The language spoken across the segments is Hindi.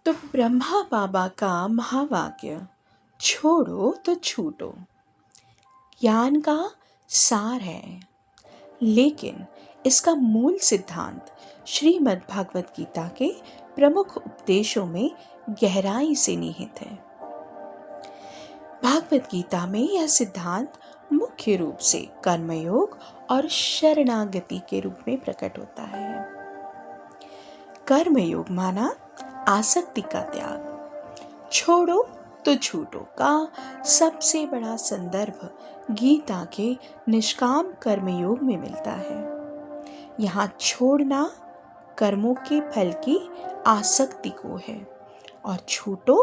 तो ब्रह्मा बाबा का महावाक्य छोड़ो तो छूटो ज्ञान का सार है, लेकिन इसका मूल सिद्धांत श्रीमद् भागवत गीता के प्रमुख उपदेशों में गहराई से निहित है। भागवत गीता में यह सिद्धांत मुख्य रूप से कर्मयोग और शरणागति के रूप में प्रकट होता है। कर्मयोग माना आसक्ति का त्याग, छोड़ो तो छूटो का सबसे बड़ा संदर्भ गीता के निष्काम कर्मयोग में मिलता है। यहाँ छोड़ना कर्मों के फल की आसक्ति को है और छूटो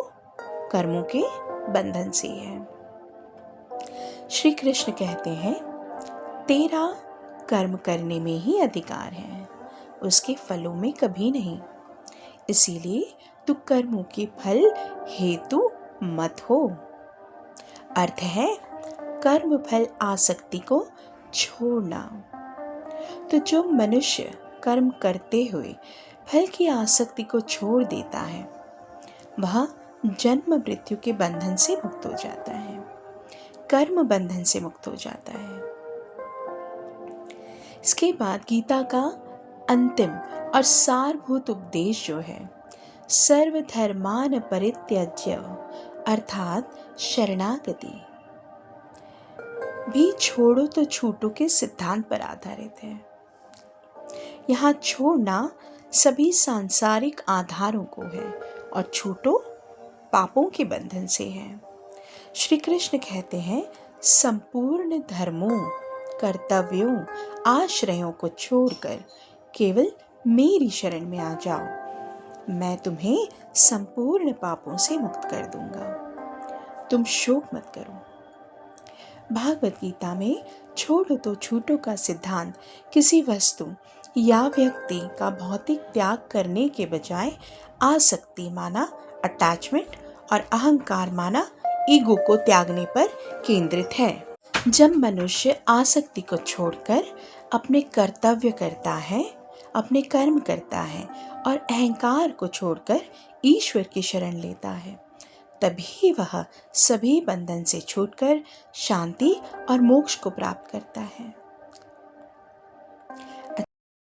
कर्मों के बंधन से है। श्री कृष्ण कहते हैं, तेरा कर्म करने में ही अधिकार है, उसके फलों में कभी नहीं। इसीलिए तू कर्मों के फल हेतु मत हो। अर्थ है कर्म फल आसक्ति को छोड़ना। तो जो मनुष्य कर्म करते हुए फल की आसक्ति को छोड़ देता है, वह जन्म मृत्यु के बंधन से मुक्त हो जाता है, कर्म बंधन से मुक्त हो जाता है। इसके बाद गीता का अंतिम और सारभूत उपदेश जो है, सर्वधर्मान परित्यज्य अर्थात शरणागति, भी छोड़ो तो छूटो के सिद्धांत पर आधारित है। यहाँ छोड़ना सभी सांसारिक आधारों को है और छूटो पापों के बंधन से है। श्री कृष्ण कहते हैं, संपूर्ण धर्मों, कर्तव्यों, आश्रयों को छोड़कर केवल मेरी शरण में आ जाओ, मैं तुम्हें संपूर्ण पापों से मुक्त कर दूंगा। तुम शोक मत करो। भागवत गीता में छोड़ो तो छूटो का सिद्धांत किसी वस्तु या व्यक्ति का भौतिक त्याग करने के बजाय आसक्ति माना अटैचमेंट और अहंकार माना ईगो को त्यागने पर केंद्रित है। जब मनुष्य आसक्ति को छोड़कर अपने कर्तव्य करता है, अपने कर्म करता है और अहंकार को छोड़कर ईश्वर की शरण लेता है, तभी वह सभी बंधन से छूटकर शांति और मोक्ष को प्राप्त करता है।